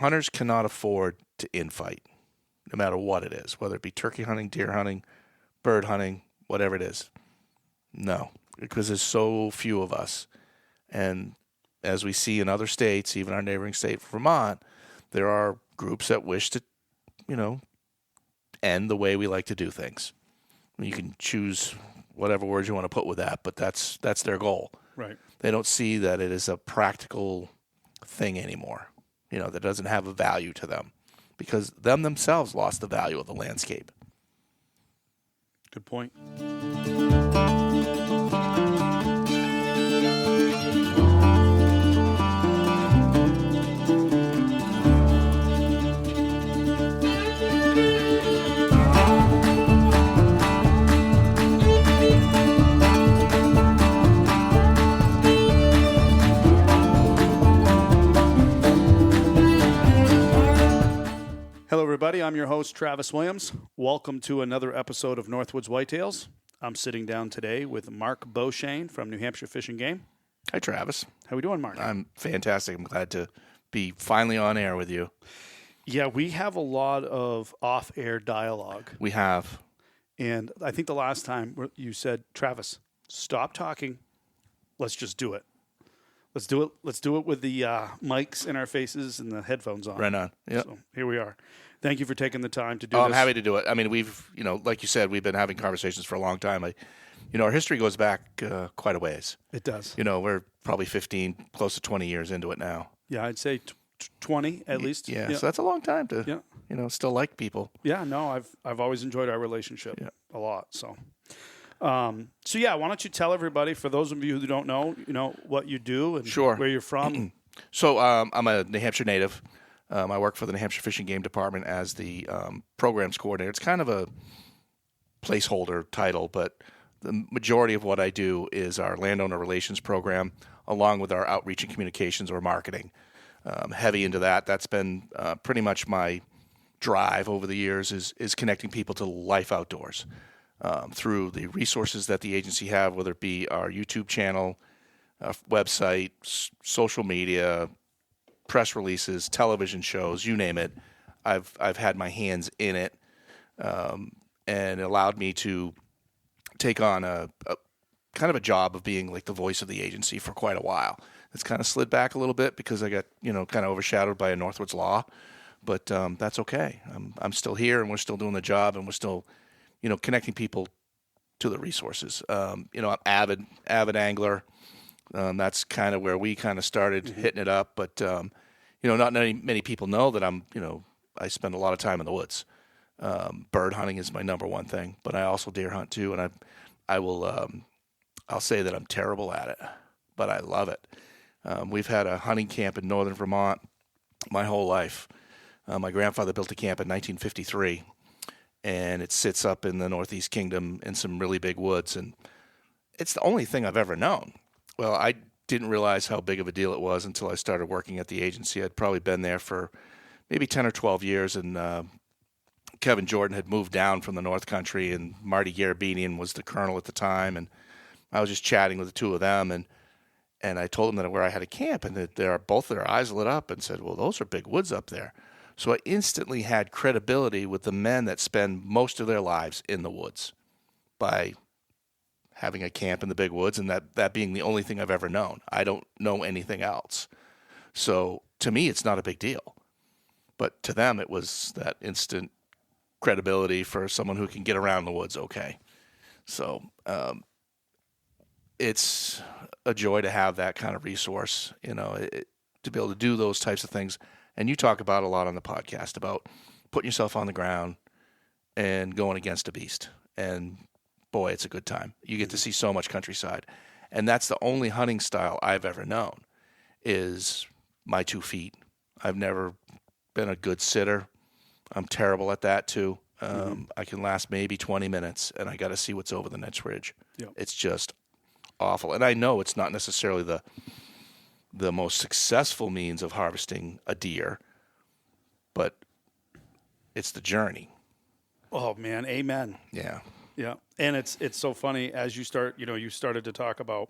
Hunters cannot afford to infight, no matter what it is, whether it be turkey hunting, deer hunting, bird hunting, whatever it is. No, because there's so few of us. And as we see in other states, even our neighboring state, Vermont, there are groups that wish to, end the way we like to do things. You can choose whatever words you want to put with that, but that's their goal. Right. They don't see that it is a practical thing anymore, that doesn't have a value to them because them themselves lost the value of the landscape. Good point. Hello, everybody. I'm your host, Travis Williams. Welcome to another episode of Northwoods Whitetails. I'm sitting down today with Mark Beauchesne from New Hampshire Fish and Game. Hi, Travis. How we doing, Mark? I'm fantastic. I'm glad to be finally on air with you. Yeah, we have a lot of off-air dialogue. We have. And I think the last time you said, Travis, stop talking. Let's just do it. Let's do it. Let's do it with the mics in our faces and the headphones on. Right on. Yep. So here we are. Thank you for taking the time to do this. I'm happy to do it. I mean, we've, like you said, we've been having conversations for a long time. Our history goes back quite a ways. It does. We're probably 15, close to 20 years into it now. Yeah, I'd say 20 at least. Yeah, so that's a long time to, still like people. Yeah, no, I've always enjoyed our relationship a lot. So, why don't you tell everybody, for those of you who don't know, what you do and where you're from? So I'm a New Hampshire native. I work for the New Hampshire Fish and Game Department as the programs coordinator. It's kind of a placeholder title, but the majority of what I do is our landowner relations program, along with our outreach and communications or marketing. Heavy into that. That's been pretty much my drive over the years is connecting people to life outdoors through the resources that the agency have, whether it be our YouTube channel, website, social media, press releases, television shows, you name it. I've had my hands in it, and it allowed me to take on a kind of a job of being like the voice of the agency for quite a while. It's kind of slid back a little bit because I got kind of overshadowed by a Northwoods law, but that's okay. I'm still here, and we're still doing the job, and we're still connecting people to the resources. I'm avid angler. That's kind of where we kind of started hitting it up, but not many people know that I spend a lot of time in the woods. Bird hunting is my number one thing, but I also deer hunt too, and I'll say that I'm terrible at it, but I love it. We've had a hunting camp in northern Vermont my whole life. My grandfather built a camp in 1953, and it sits up in the Northeast Kingdom in some really big woods, and it's the only thing I've ever known. Well, I didn't realize how big of a deal it was until I started working at the agency. I'd probably been there for maybe 10 or 12 years, and Kevin Jordan had moved down from the North Country, and Marty Garabedian was the colonel at the time, and I was just chatting with the two of them, and I told them that where I had a camp, and that both their eyes lit up and said, well, those are big woods up there. So I instantly had credibility with the men that spend most of their lives in the woods by having a camp in the big woods, and that being the only thing I've ever known. I don't know anything else. So to me, it's not a big deal. But to them, it was that instant credibility for someone who can get around the woods okay. So it's a joy to have that kind of resource, to be able to do those types of things. And you talk about a lot on the podcast about putting yourself on the ground and going against a beast. And boy, it's a good time. You get to see so much countryside. And that's the only hunting style I've ever known is my 2 feet. I've never been a good sitter. I'm terrible at that too. I can last maybe 20 minutes, and I got to see what's over the next ridge. Yep. It's just awful. And I know it's not necessarily the most successful means of harvesting a deer, but it's the journey. Oh, man. Amen. Yeah. Yeah. And it's so funny as you start, you started to talk about,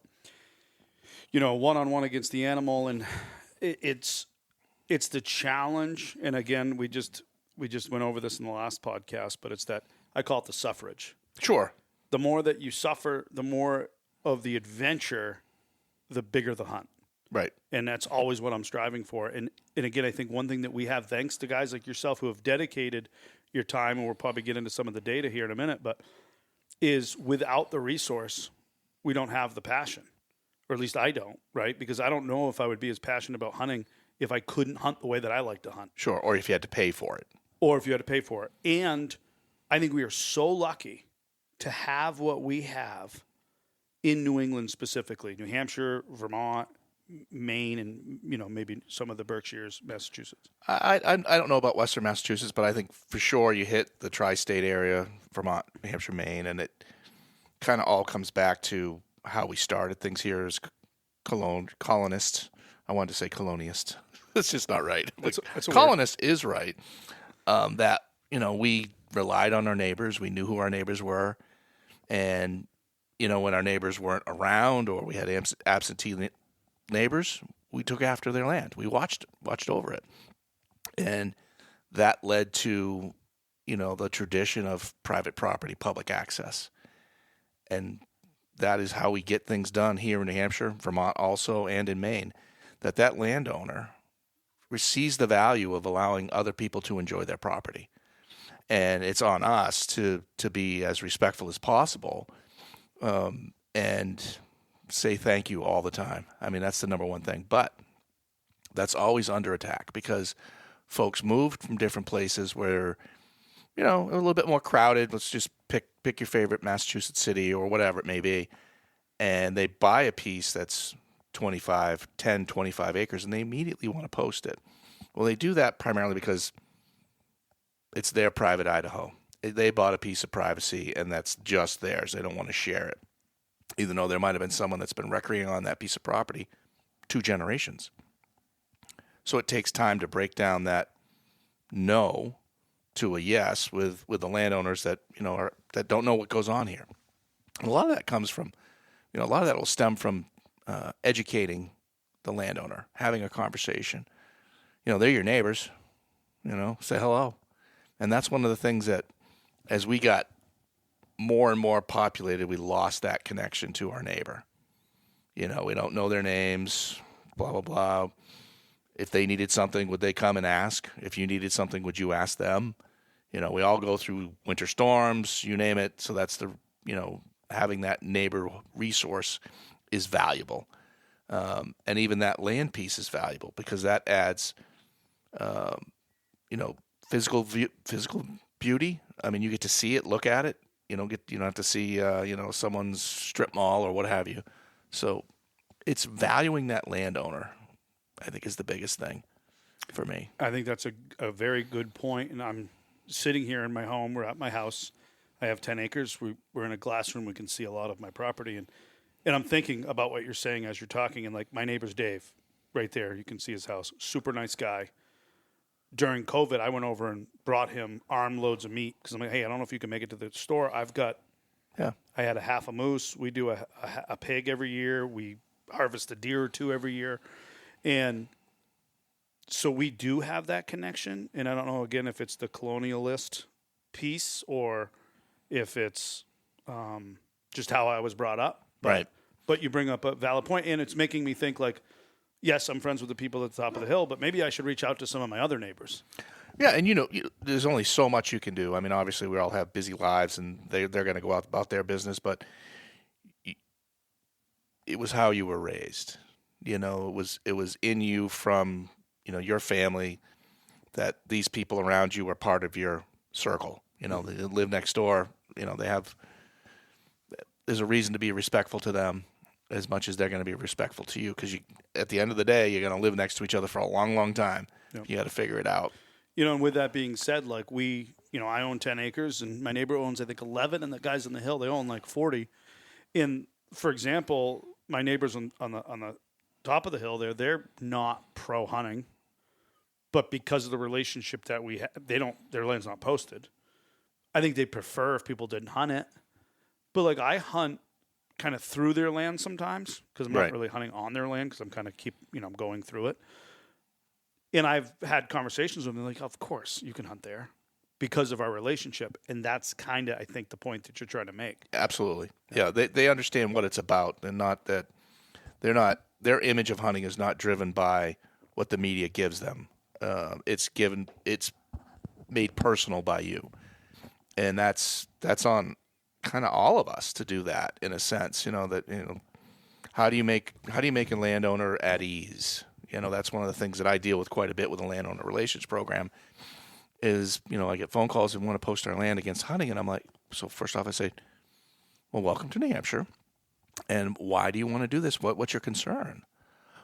one-on-one against the animal, and it's it's the challenge. And again, we just went over this in the last podcast, but it's that I call it the suffrage. Sure. The more that you suffer, the more of the adventure, the bigger the hunt. Right. And that's always what I'm striving for. And again, I think one thing that we have, thanks to guys like yourself who have dedicated your time, and we'll probably get into some of the data here in a minute, but is without the resource, we don't have the passion. Or at least I don't, right? Because I don't know if I would be as passionate about hunting if I couldn't hunt the way that I like to hunt. Sure. Or if you had to pay for it. Or if you had to pay for it. And I think we are so lucky to have what we have in New England specifically, New Hampshire, Vermont, Maine, and maybe some of the Berkshires, Massachusetts. I don't know about Western Massachusetts, but I think for sure you hit the tri-state area, Vermont, New Hampshire, Maine, and it kind of all comes back to how we started things here as colonists. I wanted to say coloniist. It's just not right. It's a colonist is right. That we relied on our neighbors. We knew who our neighbors were, and when our neighbors weren't around or we had absentee neighbors, we took after their land. We watched over it. And that led to, the tradition of private property, public access. And that is how we get things done here in New Hampshire, Vermont also, and in Maine, that landowner sees the value of allowing other people to enjoy their property. And it's on us to be as respectful as possible, and say thank you all the time. I mean, that's the number one thing. But that's always under attack because folks moved from different places where, a little bit more crowded. Let's just pick your favorite Massachusetts city or whatever it may be. And they buy a piece that's 25 acres, and they immediately want to post it. Well, they do that primarily because it's their private Idaho. They bought a piece of privacy, and that's just theirs. They don't want to share it, even though there might have been someone that's been recreating on that piece of property 2 generations. So it takes time to break down that no to a yes with the landowners that that don't know what goes on here. And a lot of that comes from, a lot of that will stem from educating the landowner, having a conversation. They're your neighbors. Say hello. And that's one of the things that, as we got more and more populated, we lost that connection to our neighbor. We don't know their names, blah, blah, blah. If they needed something, would they come and ask? If you needed something, would you ask them? We all go through winter storms, you name it. So that's having that neighbor resource is valuable. And even that land piece is valuable because that adds, physical beauty. I mean, you get to see it, look at it. You don't have to see, someone's strip mall or what have you. So it's valuing that landowner, I think, is the biggest thing for me. I think that's a very good point. And I'm sitting here in my home. We're at my house. I have 10 acres. We're in a glass room. We can see a lot of my property. And I'm thinking about what you're saying as you're talking. And like my neighbor's Dave right there. You can see his house. Super nice guy. During COVID, I went over and brought him armloads of meat because I'm like, hey, I don't know if you can make it to the store. I had a half a moose. We do a pig every year. We harvest a deer or 2 every year. And so we do have that connection. And I don't know, again, if it's the colonialist piece or if it's just how I was brought up. Right. But you bring up a valid point, and it's making me think like, yes, I'm friends with the people at the top of the hill, but maybe I should reach out to some of my other neighbors. Yeah, and there's only so much you can do. I mean, obviously we all have busy lives, and they're going to go out about their business, but it was how you were raised. It was in you from your family that these people around you were part of your circle. They live next door. There's a reason to be respectful to them as much as they're going to be respectful to you, because at the end of the day, you're going to live next to each other for a long, long time. Yep. You got to figure it out. And with that being said, like I own 10 acres and my neighbor owns, I think, 11, and the guys on the hill, they own like 40. And for example, my neighbors on the top of the hill there, they're not pro hunting, but because of the relationship that we have, their land's not posted. I think they prefer if people didn't hunt it. But like I hunt kind of through their land sometimes because I'm not really hunting on their land because I'm kind of I'm going through it. And I've had conversations with them like, of course you can hunt there because of our relationship. And that's kind of, I think, the point that you're trying to make. Absolutely. Yeah, they understand what it's about, and not that their image of hunting is not driven by what the media gives them. It's made personal by you. And that's on kind of all of us to do that, in a sense, how do you make a landowner at ease? That's one of the things that I deal with quite a bit with the landowner relations program is, I get phone calls and want to post our land against hunting. And I'm like, so first off I say, well, welcome to New Hampshire. And why do you want to do this? What's your concern?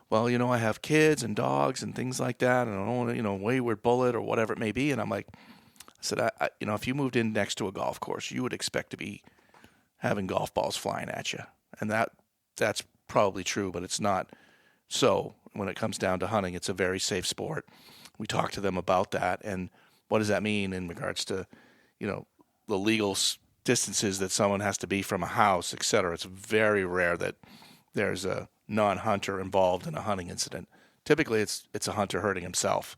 Well, I have kids and dogs and things like that. And I don't want to, wayward bullet or whatever it may be. And I'm like, I said, if you moved in next to a golf course, you would expect to be having golf balls flying at you. And that's probably true, but it's not. So when it comes down to hunting, it's a very safe sport. We talk to them about that. And what does that mean in regards to, the legal distances that someone has to be from a house, et cetera. It's very rare that there's a non-hunter involved in a hunting incident. Typically, it's a hunter hurting himself.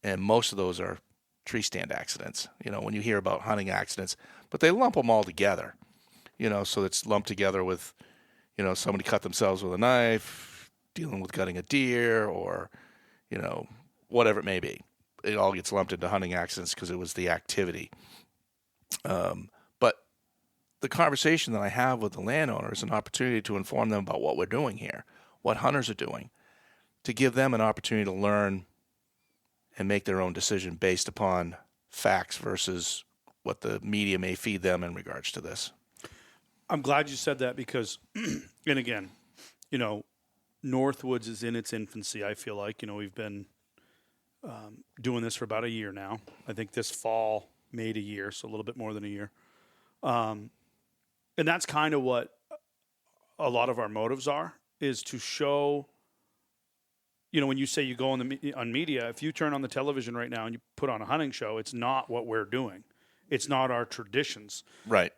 And most of those are tree stand accidents, when you hear about hunting accidents, but they lump them all together, so it's lumped together with, somebody cut themselves with a knife, dealing with gutting a deer, or, whatever it may be. It all gets lumped into hunting accidents because it was the activity. But the conversation that I have with the landowner is an opportunity to inform them about what we're doing here, what hunters are doing, to give them an opportunity to learn and make their own decision based upon facts versus what the media may feed them in regards to this. I'm glad you said that because, and again, Northwoods is in its infancy. I feel like, we've been doing this for about a year now. I think this fall made a year, so a little bit more than a year. And that's kind of what a lot of our motives are, is to show, when you say you go on media, if you turn on the television right now and you put on a hunting show, it's not what we're doing. It's not our traditions. Right.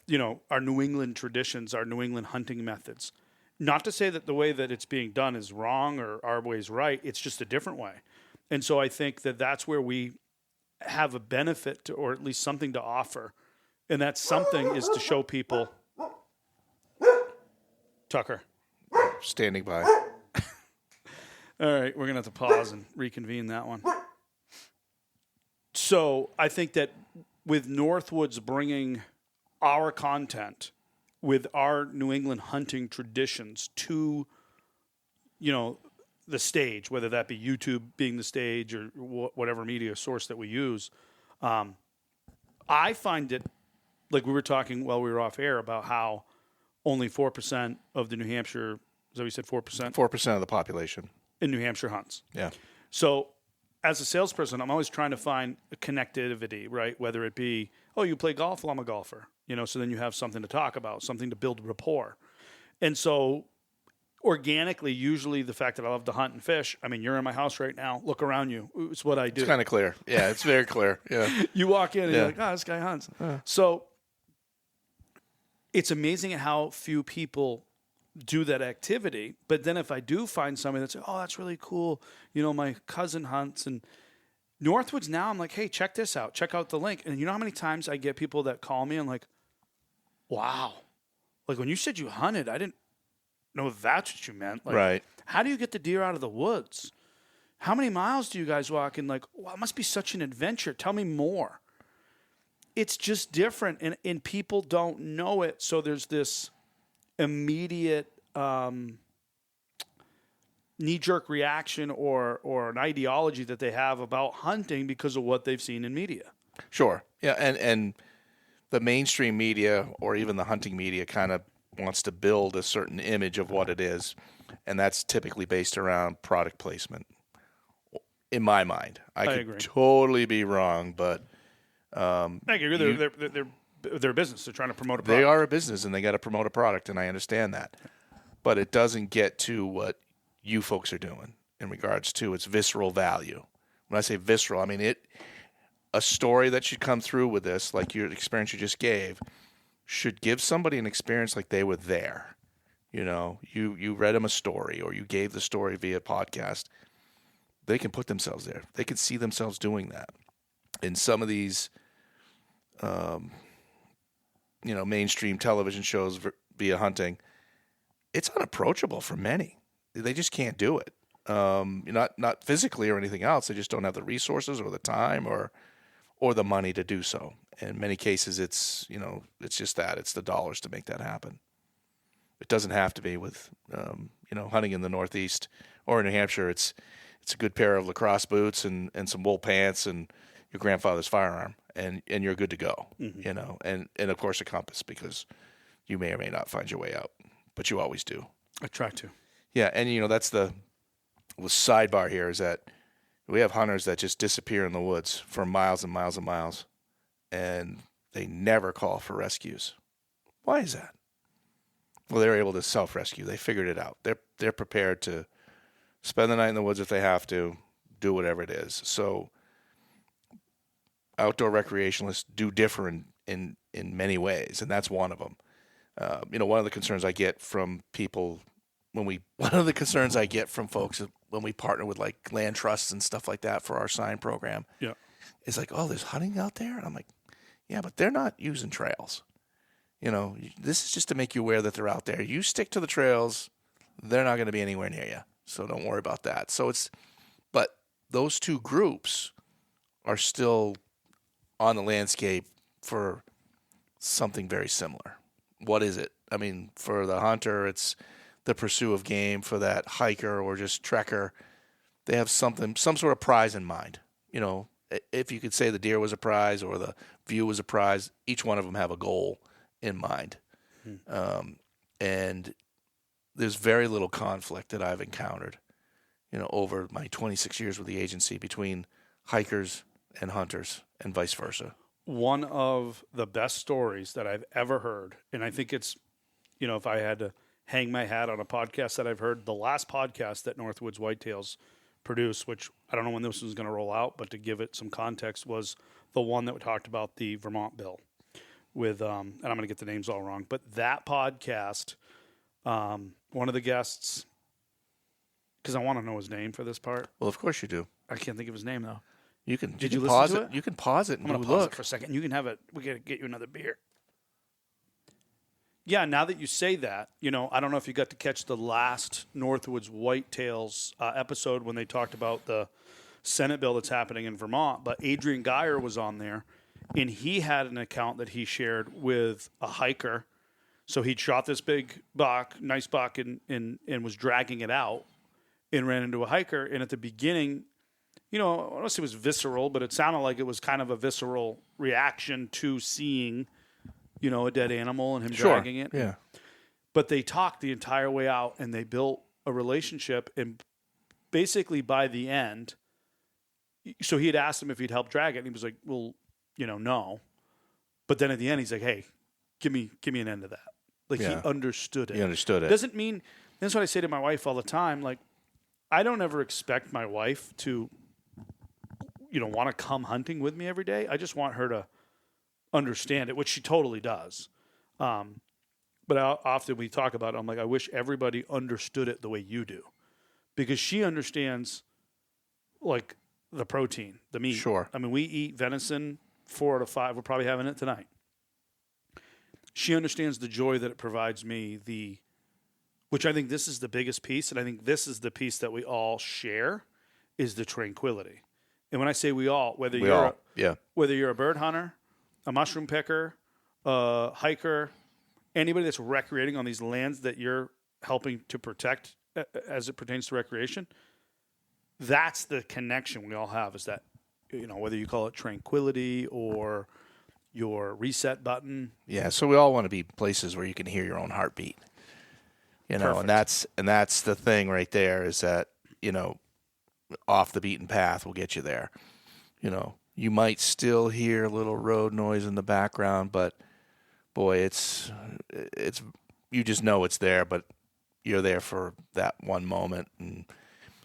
Our New England traditions, our New England hunting methods. Not to say that the way that it's being done is wrong or our way is right. It's just a different way. And so I think that that's where we have a benefit to, or at least something to offer. And that something is to show people. Tucker. Standing by. All right, we're going to have to pause and reconvene that one. So I think that with Northwoods bringing our content with our New England hunting traditions to, the stage, whether that be YouTube being the stage or whatever media source that we use, I find it, like we were talking while we were off air about how only 4% of the New Hampshire, is that what you said, 4%? 4% of the population. In New Hampshire hunts. Yeah. So as a salesperson, I'm always trying to find a connectivity, right? Whether it be, oh, you play golf? Well, I'm a golfer. So then you have something to talk about, something to build rapport. And so organically, usually the fact that I love to hunt and fish, you're in my house right now. Look around you. It's what I do. It's kind of clear. Yeah, it's very clear. Yeah. You walk in and you're like, this guy hunts. So it's amazing how few people do that activity. But then if I do find somebody that's like, oh, that's really cool. My cousin hunts. And Northwoods now, I'm like, hey, check this out. Check out the link. And you know how many times I get people that call me and like, wow. Like when you said you hunted, I didn't know that's what you meant. Like, right. How do you get the deer out of the woods? How many miles do you guys walk? And like, wow, it must be such an adventure. Tell me more. It's just different. And people don't know it. So there's this immediate knee-jerk reaction or an ideology that they have about hunting because of what they've seen in media. Sure. Yeah, and the mainstream media or even the hunting media kind of wants to build a certain image of what it is, and that's typically based around product placement. In my mind, I could agree. Totally be wrong, but I agree. They're a business. They're trying to promote a product. They are a business, and they got to promote a product, and I understand that. But it doesn't get to what you folks are doing in regards to its visceral value. When I say visceral, I mean a story that should come through with this, like your experience you just gave, should give somebody an experience like they were there. You read them a story or you gave the story via podcast. they can put themselves there. They can see themselves doing that. In some of these, mainstream television shows via hunting, it's unapproachable for many. They just can't do it. Not physically or anything else. They just don't have the resources or the time or the money to do so. In many cases, it's just that. It's the dollars to make that happen. It doesn't have to be with, hunting in the Northeast or in New Hampshire. It's a good pair of lacrosse boots and some wool pants and your grandfather's firearm, and you're good to go, and of course a compass, because you may or may not find your way out, but you always do. I try to. Yeah, and that's the sidebar here is that we have hunters that just disappear in the woods for miles and miles and miles, and they never call for rescues. Why is that? Well, they're able to self-rescue. They figured it out. They're prepared to spend the night in the woods if they have to, do whatever it is. So outdoor recreationalists do differ in many ways, and that's one of them. One of the concerns I get from people one of the concerns I get from folks when we partner with like land trusts and stuff like that for our sign program, is like, oh, there's hunting out there? And I'm like, yeah, but they're not using trails. This is just to make you aware that they're out there. You stick to the trails, they're not going to be anywhere near you. So don't worry about that. But those two groups are still on the landscape for something very similar. What is it? I mean, for the hunter, it's the pursuit of game. For that hiker or just trekker, they have some sort of prize in mind. If you could say the deer was a prize or the view was a prize, each one of them have a goal in mind. And there's very little conflict that I've encountered, over my 26 years with the agency between hikers and hunters and vice versa. One of the best stories that I've ever heard, and I think it's, if I had to hang my hat on a podcast that I've heard, the last podcast that Northwoods Whitetails produced, which I don't know when this was going to roll out, but to give it some context, was the one that talked about the Vermont bill with, and I'm going to get the names all wrong, but that podcast, one of the guests, because I want to know his name for this part. Well, of course you do. I can't think of his name, though. You can. Did you pause listen to it? You can pause it and I'm going to pause it for a second. You can have it. We got to get you another beer. Yeah, now that you say that, I don't know if you got to catch the last Northwoods Whitetails episode when they talked about the Senate bill that's happening in Vermont, but Adrian Geyer was on there, and he had an account that he shared with a hiker. So he'd shot this big buck, nice buck, and was dragging it out and ran into a hiker. And at the beginning, I don't want to say it was visceral, but it sounded like it was kind of a visceral reaction to seeing, a dead animal and him dragging it. Yeah. But they talked the entire way out, and they built a relationship. And basically by the end, so he had asked him if he'd help drag it, and he was like, well, no. But then at the end, he's like, hey, give me an end of that. Like, he understood it. He understood it. Doesn't mean, that's what I say to my wife all the time. Like, I don't ever expect my wife to, want to come hunting with me every day. I just want her to understand it, which she totally does. But often we talk about it, I'm like, I wish everybody understood it the way you do. Because she understands, like, the protein, the meat. Sure. I mean, we eat venison 4 out of 5. We're probably having it tonight. She understands the joy that it provides me, which I think this is the biggest piece, and I think this is the piece that we all share, is the tranquility. And when I say we all, whether you're a bird hunter, a mushroom picker, a hiker, anybody that's recreating on these lands that you're helping to protect as it pertains to recreation, that's the connection we all have, is that, whether you call it tranquility or your reset button. Yeah, so we all want to be places where you can hear your own heartbeat. Perfect. and that's the thing right there, is that, off the beaten path will get you there. You might still hear a little road noise in the background, but boy, it's you just know it's there, but you're there for that one moment. And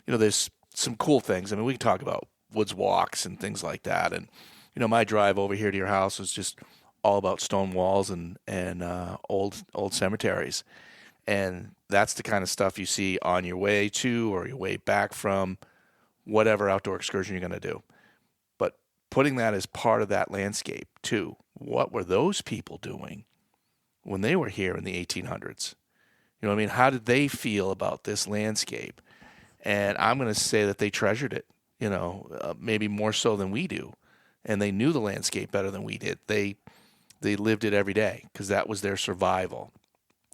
there's some cool things. I mean, we can talk about woods walks and things like that. And my drive over here to your house was just all about stone walls and old cemeteries. And that's the kind of stuff you see on your way to or your way back from whatever outdoor excursion you're going to do. But putting that as part of that landscape too. What were those people doing when they were here in the 1800s? You know what I mean? How did they feel about this landscape? And I'm going to say that they treasured it, maybe more so than we do. And they knew the landscape better than we did. They lived it every day because that was their survival.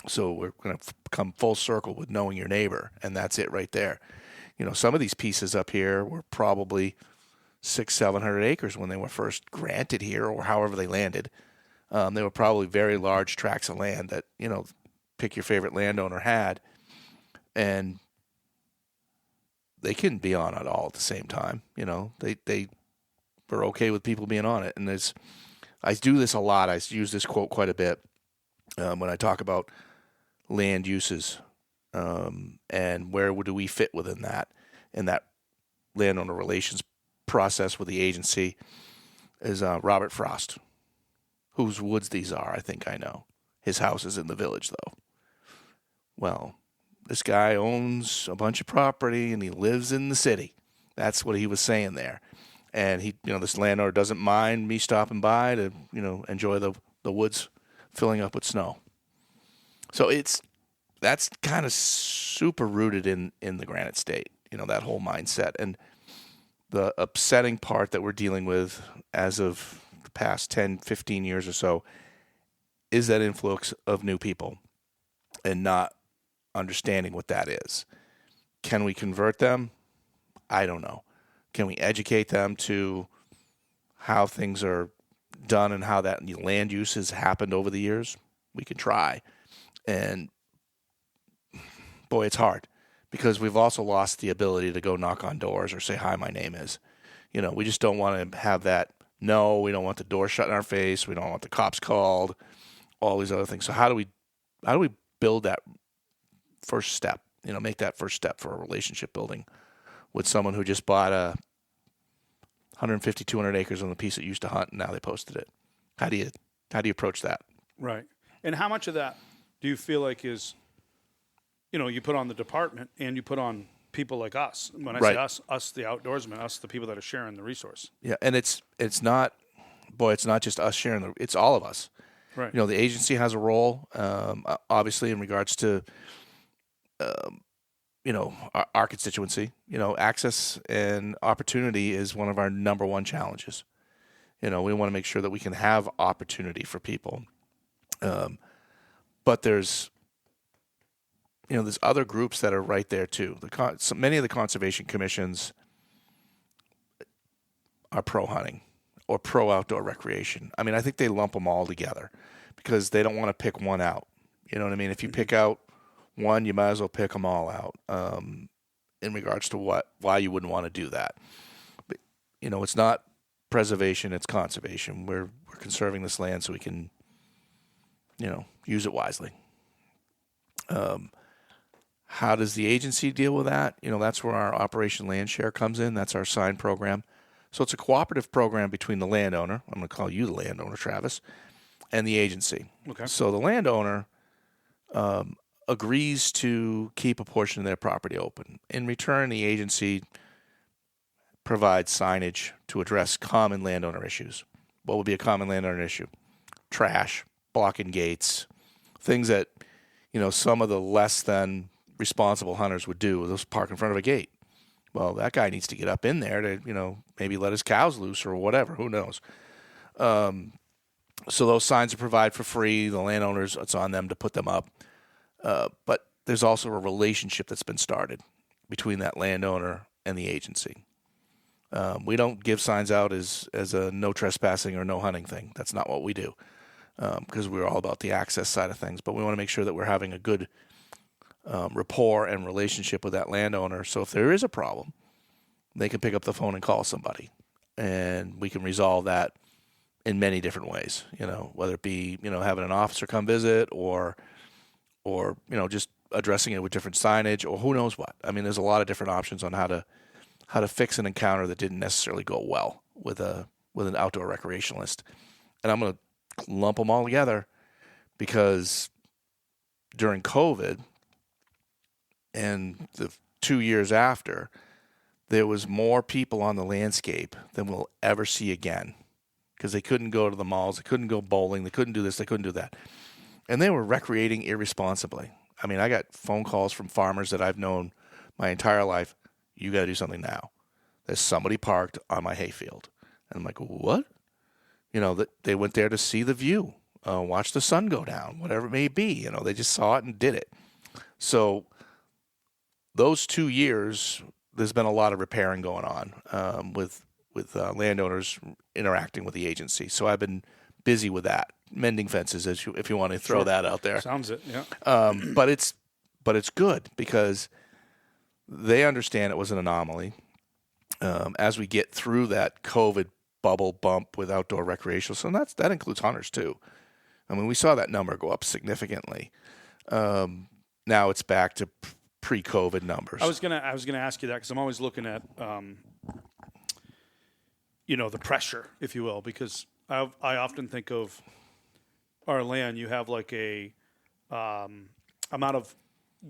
So we're going to come full circle with knowing your neighbor, and that's it right there. Some of these pieces up here were probably 600-700 acres when they were first granted here, or however they landed. They were probably very large tracts of land that, pick your favorite landowner had, and they couldn't be on it all at the same time. They were okay with people being on it. And I do this a lot. I use this quote quite a bit when I talk about land uses and where do we fit within that, in that landowner relations process with the agency, is Robert Frost, whose woods these are. I think I know. His house is in the village, though. Well, this guy owns a bunch of property and he lives in the city. That's what he was saying there. And this landowner doesn't mind me stopping by to, enjoy the woods filling up with snow. So that's kind of super rooted in the Granite State, that whole mindset. And the upsetting part that we're dealing with as of the past 10, 15 years or so is that influx of new people and not understanding what that is. Can we convert them? I don't know. Can we educate them to how things are done and how that land use has happened over the years? We can try. And boy, it's hard because we've also lost the ability to go knock on doors or say, hi, my name is. We just don't want to have that. No, we don't want the door shut in our face. We don't want the cops called, all these other things. So how do we build that first step, make that first step for a relationship building with someone who just bought 150, 200 acres on the piece that used to hunt and now they posted it? How do you approach that? Right. And how much of that do you feel like is, you put on the department and you put on people like us? When I say us, the outdoorsmen, us, the people that are sharing the resource. Yeah. And it's not just us sharing it's all of us. Right. The agency has a role, obviously in regards to, our constituency. Access and opportunity is one of our number one challenges. We want to make sure that we can have opportunity for people. But there's other groups that are right there too. Many of the conservation commissions are pro-hunting or pro-outdoor recreation. I mean, I think they lump them all together because they don't want to pick one out. You know what I mean? If you pick out one, you might as well pick them all out in regards to why you wouldn't want to do that. But, it's not preservation, it's conservation. We're conserving this land so we can, use it wisely. How does the agency deal with that? That's where our Operation Land Share comes in. That's our sign program. So it's a cooperative program between the landowner, I'm going to call you the landowner, Travis, and the agency. Okay. So the landowner agrees to keep a portion of their property open. In return, the agency provides signage to address common landowner issues. What would be a common landowner issue? Trash, blocking gates, things that, some of the less than responsible hunters would do. They'll park in front of a gate. Well, that guy needs to get up in there to, maybe let his cows loose or whatever. Who knows? So those signs are provided for free. The landowners, it's on them to put them up. But there's also a relationship that's been started between that landowner and the agency. We don't give signs out as a no trespassing or no hunting thing. That's not what we do because we're all about the access side of things. But we want to make sure that we're having a good rapport and relationship with that landowner. So if there is a problem, they can pick up the phone and call somebody. And we can resolve that in many different ways, whether it be, having an officer come visit or just addressing it with different signage or who knows what. I mean, there's a lot of different options on how to fix an encounter that didn't necessarily go well with an outdoor recreationalist. And I'm going to lump them all together because during COVID and the 2 years after, there was more people on the landscape than we'll ever see again, because they couldn't go to the malls, they couldn't go bowling, they couldn't do this, they couldn't do that. And they were recreating irresponsibly. I mean, I got phone calls from farmers that I've known my entire life. You got to do something now. There's somebody parked on my hayfield. And I'm like, what? You know, they went there to see the view, watch the sun go down, whatever it may be. You know, they just saw it and did it. So those 2 years, there's been a lot of repairing going on with landowners interacting with the agency. So I've been busy with that, mending fences, if you want to throw that out there. Sounds it, yeah. But it's good because they understand it was an anomaly. As we get through that COVID bubble bump with outdoor recreational, so that includes hunters too. I mean, we saw that number go up significantly. Now it's back to pre-COVID numbers. I was gonna ask you that because I'm always looking at the pressure, if you will, because I often think of our land. You have like a amount of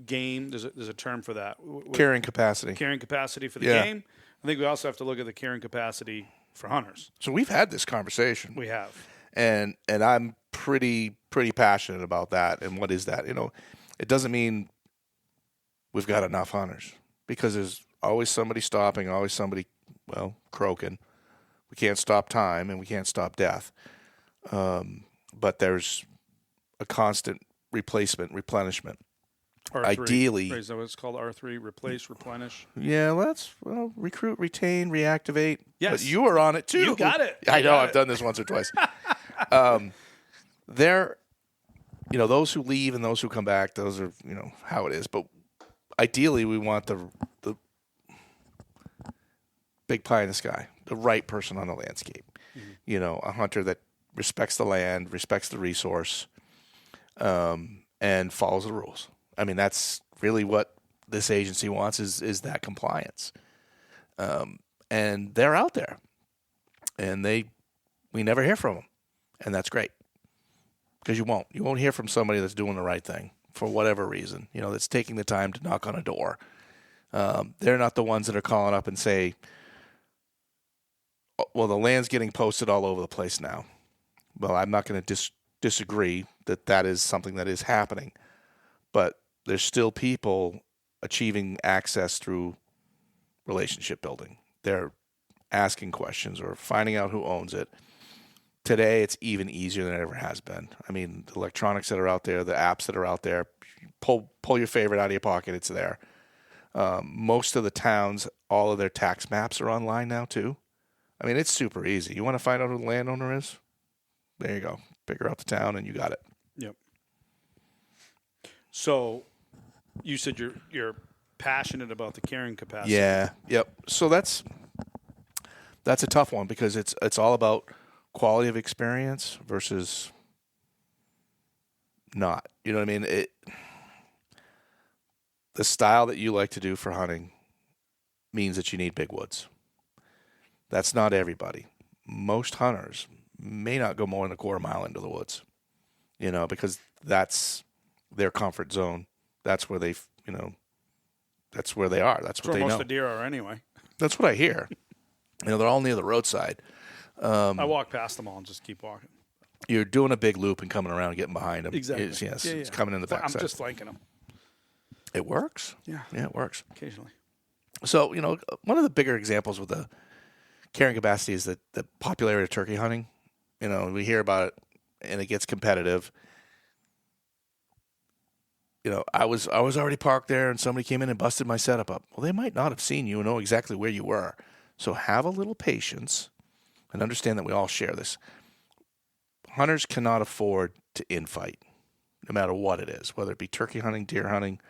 game. There's a term for that. Carrying capacity. Carrying capacity for the game. I think we also have to look at the carrying capacity for hunters. So we've had this conversation. We have, and I'm pretty passionate about that. And what is that? You know, it doesn't mean we've got enough hunters, because there's always somebody stopping, always somebody croaking. We can't stop time and we can't stop death. But there's a constant replenishment. R3. Ideally, is that what it's called? R3, replace, replenish. Yeah, recruit, retain, reactivate. Yes, but you were on it too. You got it. I know. I've done this once or twice. Those who leave and those who come back. Those are how it is. But ideally, we want the big pie in the sky, the right person on the landscape. Mm-hmm. A hunter that respects the land, respects the resource, and follows the rules. I mean, that's really what this agency wants is that compliance. And they're out there, and we never hear from them, and that's great, because you won't hear from somebody that's doing the right thing for whatever reason, that's taking the time to knock on a door. They're not the ones that are calling up and say, well, the land's getting posted all over the place now. Well, I'm not going to disagree that is something that is happening, but there's still people achieving access through relationship building. They're asking questions or finding out who owns it. Today, it's even easier than it ever has been. I mean, the electronics that are out there, the apps that are out there, pull your favorite out of your pocket, it's there. Most of the towns, all of their tax maps are online now, too. I mean, it's super easy. You want to find out who the landowner is? There you go. Figure out the town, and you got it. Yep. So you said you're passionate about the carrying capacity. Yeah. Yep. So that's a tough one, because it's all about quality of experience versus not. You know what I mean? The style that you like to do for hunting means that you need big woods. That's not everybody. Most hunters may not go more than a quarter mile into the woods, because that's their comfort zone. That's where that's where they are. That's what they know. Most of the deer are anyway. That's what I hear. They're all near the roadside. I walk past them all and just keep walking. You're doing a big loop and coming around and getting behind them. Exactly. It's coming in the backside. I'm just flanking them. It works. Yeah, it works. Occasionally. So, one of the bigger examples with the carrying capacity is the popularity of turkey hunting. We hear about it, and it gets competitive. I was already parked there, and somebody came in and busted my setup up. Well, they might not have seen you and know exactly where you were. So have a little patience and understand that we all share this. Hunters cannot afford to infight, no matter what it is, whether it be turkey hunting, deer hunting,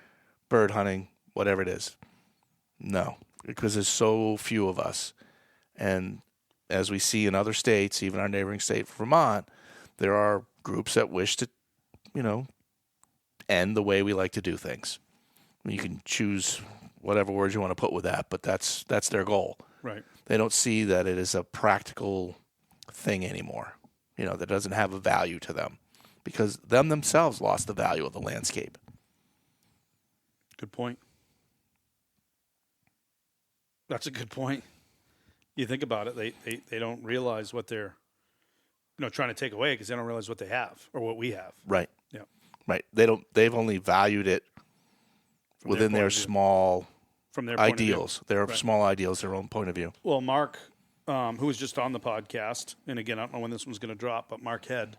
bird hunting, whatever it is. No, because there's so few of us. And as we see in other states, even our neighboring state, Vermont, there are groups that wish to, end the way we like to do things. You can choose whatever words you want to put with that, but that's their goal. Right. They don't see that it is a practical thing anymore, that doesn't have a value to them, because them themselves lost the value of the landscape. Good point. That's a good point. You think about it, they don't realize what they're trying to take away because they don't realize what they have or what we have. Right. Yeah. Right. They've only valued it within their small ideals. Their small ideals, their own point of view. Well, Mark, who was just on the podcast, and again, I don't know when this one's going to drop, but Mark Head,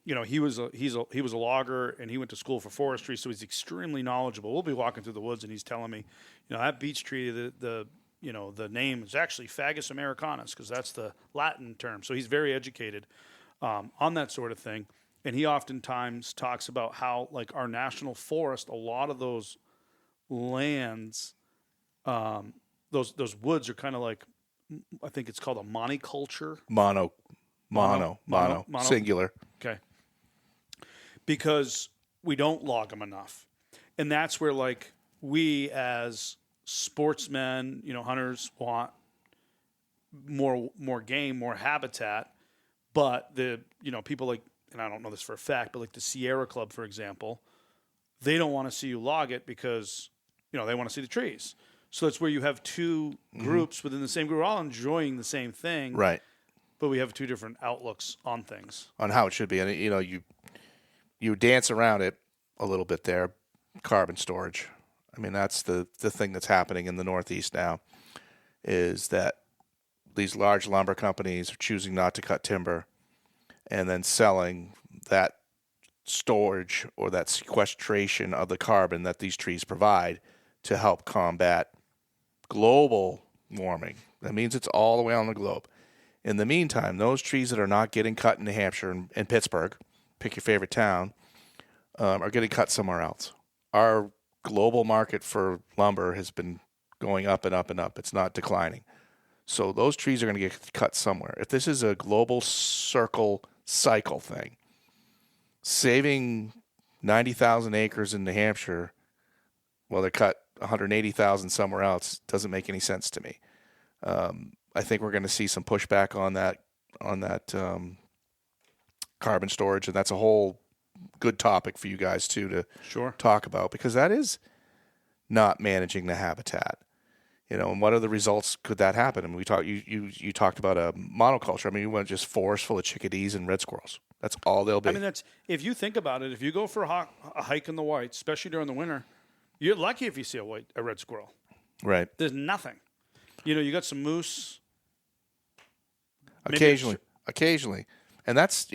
he was a logger and he went to school for forestry, so he's extremely knowledgeable. We'll be walking through the woods and he's telling me, that beech tree, the name is actually Fagus americanus because that's the Latin term. So he's very educated on that sort of thing. And he oftentimes talks about how, like, our national forest, a lot of those lands, those woods are kind of like, I think it's called a monoculture. Mono, singular. Okay. Because we don't log them enough. And that's where, like, we as sportsmen, hunters want more game, more habitat. But the, people like, and I don't know this for a fact, but like the Sierra Club, for example, they don't want to see you log it because, they want to see the trees. So that's where you have two groups within the same group. We're all enjoying the same thing. Right. But we have two different outlooks on things. On how it should be. And, you dance around it a little bit there, carbon storage. I mean, that's the thing that's happening in the Northeast now is that these large lumber companies are choosing not to cut timber and then selling that storage or that sequestration of the carbon that these trees provide to help combat global warming. That means it's all the way on the globe. In the meantime, those trees that are not getting cut in New Hampshire and Pittsburgh, pick your favorite town, are getting cut somewhere else. Our global market for lumber has been going up and up and up. It's not declining. So those trees are going to get cut somewhere. If this is a global cycle thing, saving 90,000 acres in New Hampshire, well, they cut 180,000 somewhere else, doesn't make any sense to me. I think we're going to see some pushback on that carbon storage, and that's a whole good topic for you guys too to talk about, because that is not managing the habitat. And what are the results could that happen? I mean, you talked about a monoculture. I mean, you want just forest full of chickadees and red squirrels. That's all they'll be. I mean, if you think about it, if you go for a hike in the whites, especially during the winter, you're lucky if you see a red squirrel. Right. There's nothing. You got some moose. Occasionally. And that's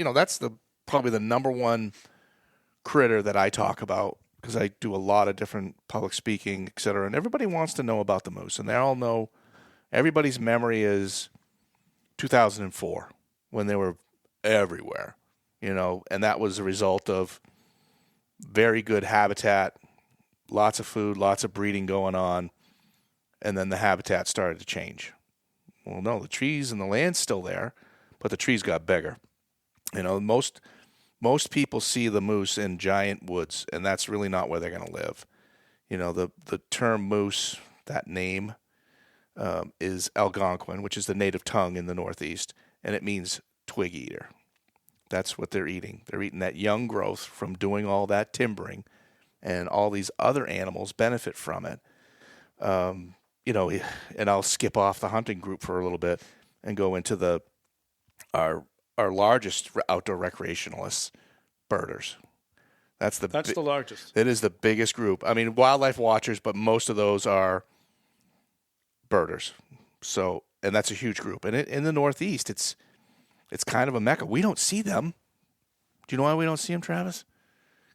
probably the number one critter that I talk about, because I do a lot of different public speaking, et cetera, and everybody wants to know about the moose. And they all know, everybody's memory is 2004 when they were everywhere, and that was a result of very good habitat, lots of food, lots of breeding going on, and then the habitat started to change. Well, no, the trees and the land's still there, but the trees got bigger. Most people see the moose in giant woods, and that's really not where they're going to live. The term moose, that name, is Algonquin, which is the native tongue in the Northeast, and it means twig eater. That's what they're eating. They're eating that young growth from doing all that timbering, and all these other animals benefit from it. And I'll skip off the hunting group for a little bit and go into our largest outdoor recreationalists, birders. That's the largest. It is the biggest group. I mean, wildlife watchers, but most of those are birders. So, and that's a huge group. And in the Northeast, it's kind of a mecca. We don't see them. Do you know why we don't see them, Travis?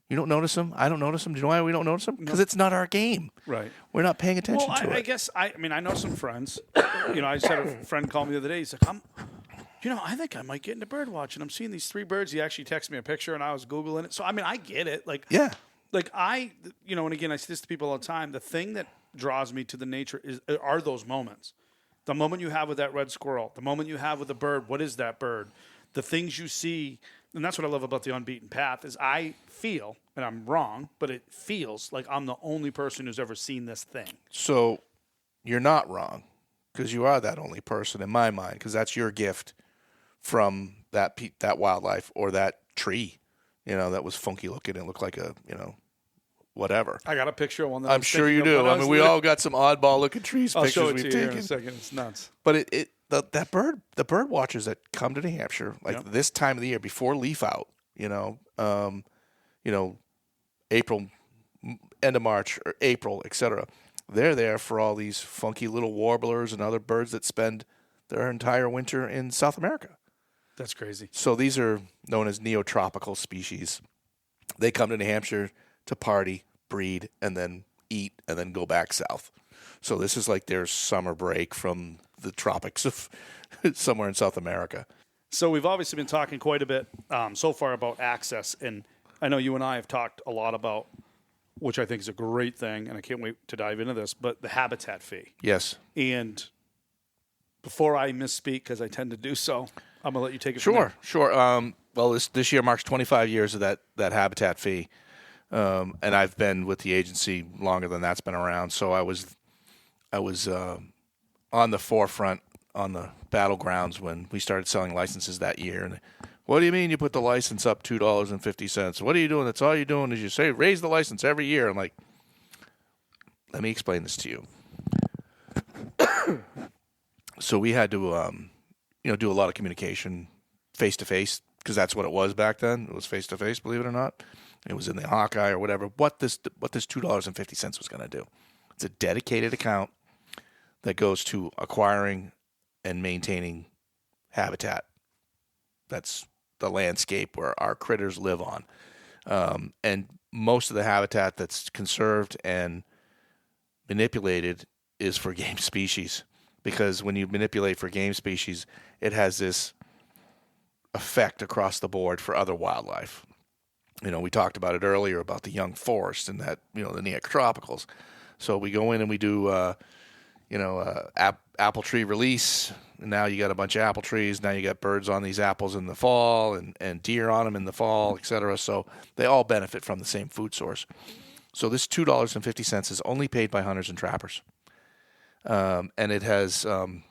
You don't notice them? I don't notice them. Do you know why we don't notice them? Because it's not our game. Right. We're not paying attention to it. I guess, I know some friends. I just had a friend call me the other day. He's like, I think I might get into bird watching. I'm seeing these 3 birds. He actually texted me a picture, and I was Googling it. So, I mean, I get it. Like, yeah. Like, and again, I say this to people all the time. The thing that draws me to the nature are those moments. The moment you have with that red squirrel, the moment you have with a bird, what is that bird? The things you see, and that's what I love about the unbeaten path, is I feel, and I'm wrong, but it feels like I'm the only person who's ever seen this thing. So you're not wrong, because you are that only person in my mind, because that's your gift from that wildlife or that tree, that was funky looking and looked like a whatever. I got a picture of one that I'm sure you do. I mean, we all got some oddball looking trees I'll pictures show it we've to you taken. here in a second. It's nuts. But the bird watchers that come to New Hampshire, like this time of the year before leaf out, April, end of March or April, etc. They're there for all these funky little warblers and other birds that spend their entire winter in South America. That's crazy. So these are known as neotropical species. They come to New Hampshire to party, breed, and then eat, and then go back south. So this is like their summer break from the tropics of somewhere in South America. So we've obviously been talking quite a bit so far about access, and I know you and I have talked a lot about, which I think is a great thing, and I can't wait to dive into this, but the habitat fee. Yes. And before I misspeak, because I tend to do so, I'm going to let you take it Sure, from there. sure. Well, this year marks 25 years of that habitat fee, and I've been with the agency longer than that's been around. So I was on the forefront, on the battlegrounds when we started selling licenses that year. And what do you mean you put the license up $2.50? What are you doing? That's all you're doing is you say raise the license every year. I'm like, let me explain this to you. So we had to do a lot of communication face to face, because that's what it was back then. It was face to face, believe it or not. It was in the Hawkeye or whatever. What this $2.50 was going to do. It's a dedicated account that goes to acquiring and maintaining habitat. That's the landscape where our critters live on. And most of the habitat that's conserved and manipulated is for game species, because when you manipulate for game species, it has this effect across the board for other wildlife. We talked about it earlier about the young forest and that, the neotropicals. So we go in and we do, apple tree release. And now you got a bunch of apple trees. Now you got birds on these apples in the fall and deer on them in the fall, et cetera. So they all benefit from the same food source. So this $2.50 is only paid by hunters and trappers. And it has done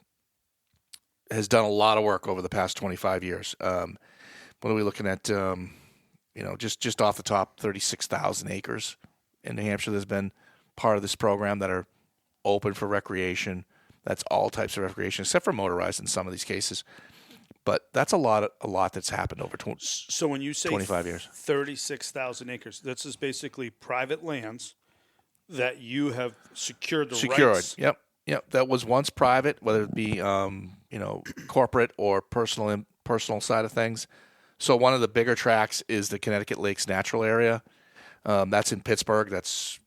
a lot of work over the past 25 years. What are we looking at? Just off the top, 36,000 acres in New Hampshire that's been part of this program that are open for recreation. That's all types of recreation, except for motorized in some of these cases. But that's a lot that's happened over So when you say 25 years. 36,000 acres, this is basically private lands that you have secured rights. Yep. That was once private, whether it be corporate or personal side of things. So one of the bigger tracts is the Connecticut Lakes Natural Area. That's in Pittsburgh. That's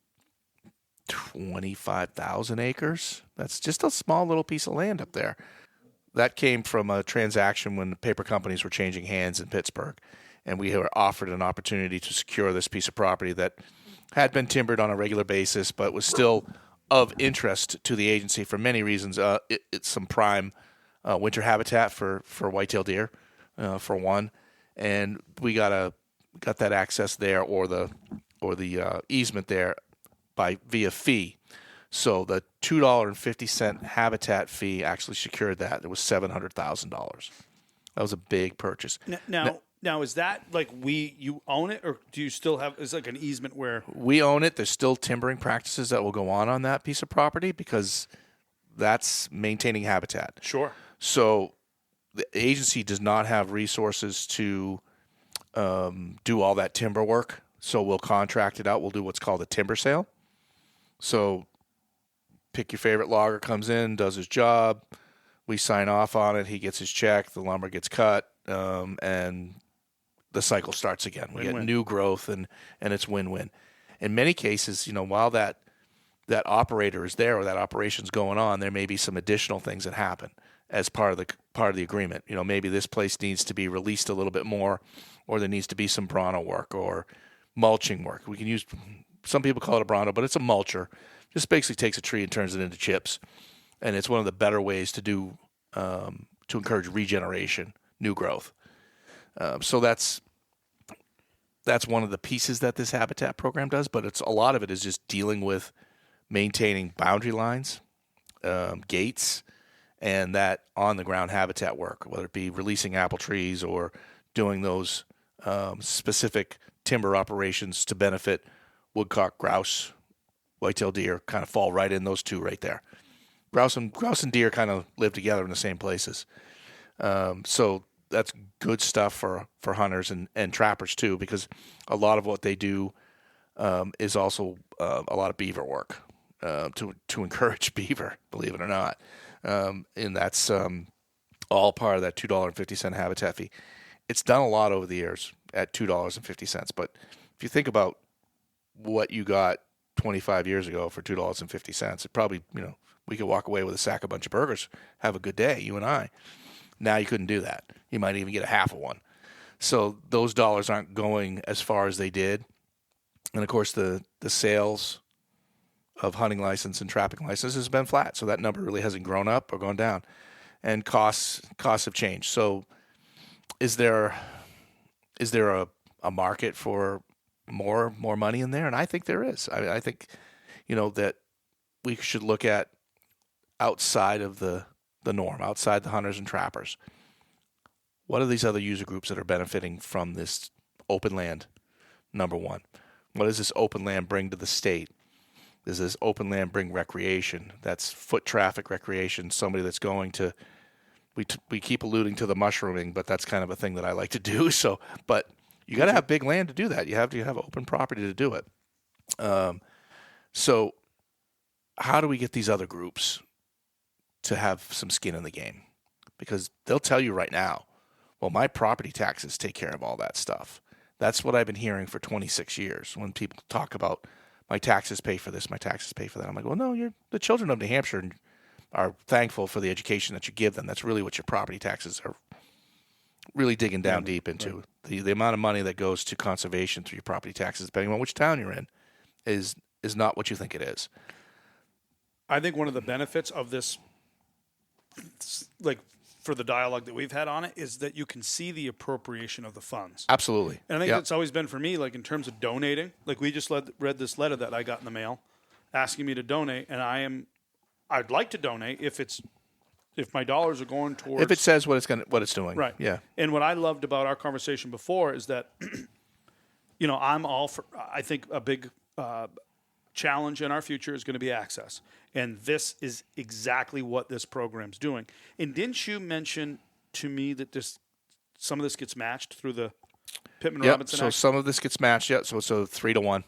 25,000 acres. That's just a small little piece of land up there. That came from a transaction when the paper companies were changing hands in Pittsburgh, and we were offered an opportunity to secure this piece of property that had been timbered on a regular basis, but was still of interest to the agency for many reasons. It's some prime winter habitat for whitetail deer, for one, and we got that access there or the easement there via fee. So the $2.50 habitat fee actually secured that. It was $700,000. That was a big purchase. Now is that like you own it, or do you still have? Is like an easement where we own it? There's still timbering practices that will go on that piece of property because that's maintaining habitat. Sure. So the agency does not have resources to do all that timber work. So we'll contract it out. We'll do what's called a timber sale. So pick your favorite logger, comes in, does his job. We sign off on it. He gets his check. The lumber gets cut, and the cycle starts again. We get new growth, and it's win-win. In many cases, while that operator is there or that operation's going on, there may be some additional things that happen as part of the agreement. Maybe this place needs to be released a little bit more, or there needs to be some bronto work or mulching work. We can use, some people call it a bronto, but it's a mulcher. Just basically takes a tree and turns it into chips. And it's one of the better ways to do, to encourage regeneration, new growth. So that's one of the pieces that this habitat program does, but a lot of it is just dealing with maintaining boundary lines, gates, and that on-the-ground habitat work, whether it be releasing apple trees or doing those specific timber operations to benefit woodcock, grouse, white-tailed deer kind of fall right in those two right there. Grouse and deer kind of live together in the same places. So that's good stuff for hunters and trappers too, because a lot of what they do is also a lot of beaver work to encourage beaver, believe it or not. And that's all part of that $2.50 habitat fee. It's done a lot over the years at $2.50. But if you think about what you got 25 years ago for $2.50, it probably, we could walk away with a sack of bunch of burgers, have a good day, you and I. Now you couldn't do that. You might even get a half of one. So those dollars aren't going as far as they did. And of course, the sales of hunting license and trapping license has been flat. So that number really hasn't grown up or gone down. And costs have changed. So is there a market for more money in there? And I think there is. I think, that we should look at outside of the norm, outside the hunters and trappers. What are these other user groups that are benefiting from this open land? Number one, what does this open land bring to the state? Does this open land bring recreation? That's foot traffic recreation, somebody that's going to, we keep alluding to the mushrooming, but that's kind of a thing that I like to do. So, but you got to have big land to do that. You have to have open property to do it. So how do we get these other groups to have some skin in the game? Because they'll tell you right now, well, my property taxes take care of all that stuff. That's what I've been hearing for 26 years when people talk about my taxes pay for this, my taxes pay for that. I'm like, well, no, the children of New Hampshire are thankful for the education that you give them. That's really what your property taxes are really digging down deep into. Right. The amount of money that goes to conservation through your property taxes, depending on which town you're in, is not what you think it is. I think one of the benefits of this, like for the dialogue that we've had on it, is that you can see the appropriation of the funds. Absolutely. And I think that's always been for me, like in terms of donating. Like we just read this letter that I got in the mail asking me to donate, and I'd like to donate if my dollars are going towards, if it says what it's doing. Right. Yeah. And what I loved about our conversation before is that I'm all for, I think a big challenge in our future is going to be access. And this is exactly what this program's doing. And didn't you mention to me that some of this gets matched through the Pittman-Robertson Act? So some of this gets matched, So 3-1.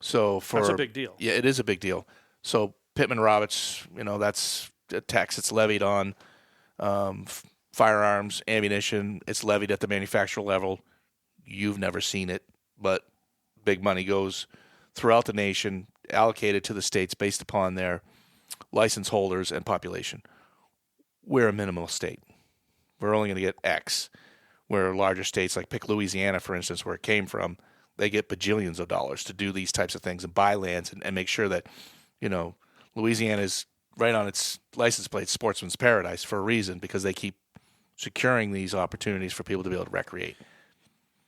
So that's a big deal. Yeah, it is a big deal. So Pittman-Roberts, that's a tax that's levied on firearms, ammunition. It's levied at the manufacturer level. You've never seen it, but big money goes throughout the nation, allocated to the states based upon their license holders and population. We're a minimal state. We're only going to get X. Where larger states, like pick Louisiana, for instance, where it came from, they get bajillions of dollars to do these types of things and buy lands and make sure that, Louisiana is right on its license plate, Sportsman's Paradise, for a reason, because they keep securing these opportunities for people to be able to recreate.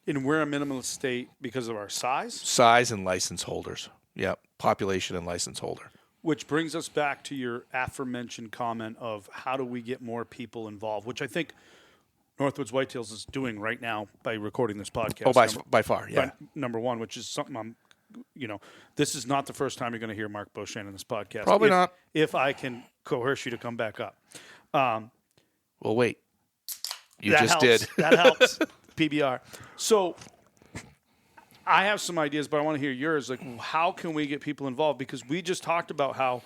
And we're a minimalist state because of our size? Size and license holders. Yeah, population and license holder. Which brings us back to your aforementioned comment of how do we get more people involved, which I think Northwoods Whitetails is doing right now by recording this podcast. Oh, by far, yeah. Number one, which is something this is not the first time you're going to hear Mark Beauchesne in this podcast. Probably not. If I can coerce you to come back up. Well, wait. You just helps. Did. That helps. PBR. So I have some ideas, but I want to hear yours. Like, how can we get people involved? Because we just talked about how,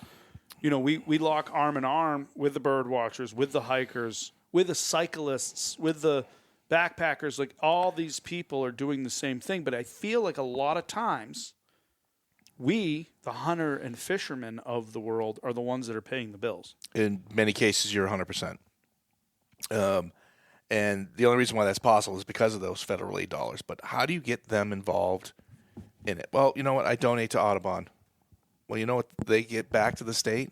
we lock arm in arm with the bird watchers, with the hikers, with the cyclists, with the backpackers. Like, all these people are doing the same thing. But I feel like a lot of times we, the hunter and fishermen of the world, are the ones that are paying the bills. In many cases, you're 100%. And the only reason why that's possible is because of those federal aid dollars. But how do you get them involved in it? Well, you know what? I donate to Audubon. Well, you know what? They get back to the state.